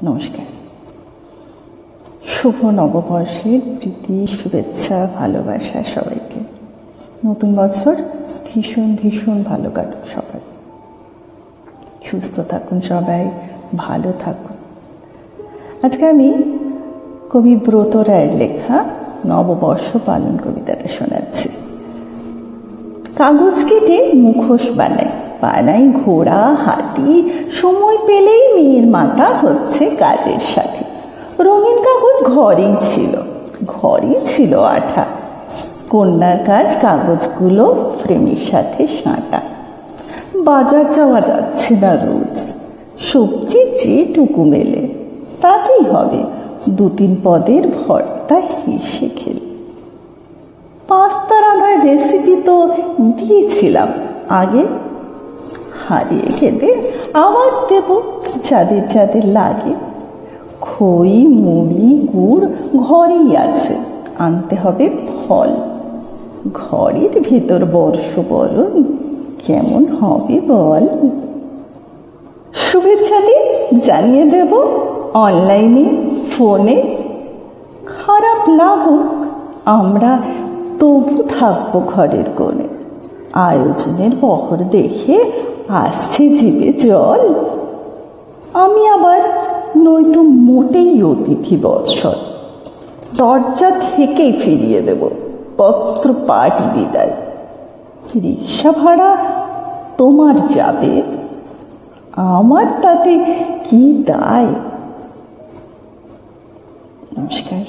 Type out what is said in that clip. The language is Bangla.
নমস্কার। শুভ নববর্ষের প্রীতি, শুভেচ্ছা, ভালোবাসা সবাইকে। নতুন বছর ভীষণ ভীষণ ভালো কাটুক সবাই। সুস্থ থাকুন সবাই, ভালো থাকুন। আজকে আমি কবি ব্রত রায়ের লেখা নববর্ষ পালন কবিতাটা শোনাচ্ছি। কাগজ কেটে মুখোশ বানাই ঘোড়া, হাতি, সময় পেলেই মেয়ের মাথা হচ্ছে কাজের সাথে। রঙিন কাগজ ঘরেই ছিল আঠা। কন্যার কাজ কাগজগুলো ফ্রেমের সাথে সাঁটা। বাজার যাওয়া যাচ্ছে না রোজ, সবজি যেটুকু মেলে তাতেই হবে 2-3 পদের ভর্তা হেসে খেলে। পাস্তা রাঁধার রেসিপি তো দিয়েছিলাম আগে, হারিয়ে গেলে আবার দেব যাদের লাগে। খই, মুড়ি, গুড় ঘরেই আছে, আনতে হবে ফল। ঘরের ভেতর বর্ষবরণ কেমন হবে বল। শুভেচ্ছাটি জানিয়ে দেব অনলাইনে, ফোনে। খারাপ লাগুক, আমরা তবু থাকবো ঘরের কোণে। আয়োজনের বহর দেখে আসছে জিভে জল। আমি আবার নয়তো মোটেই অতিথি বৎসর, দরজা থেকেই ফিরিয়ে দেব পত্র পাটি বিদায়। রিক্সা ভাড়া তোমার যাবে, আমার তাতে কি দায়। নমস্কার।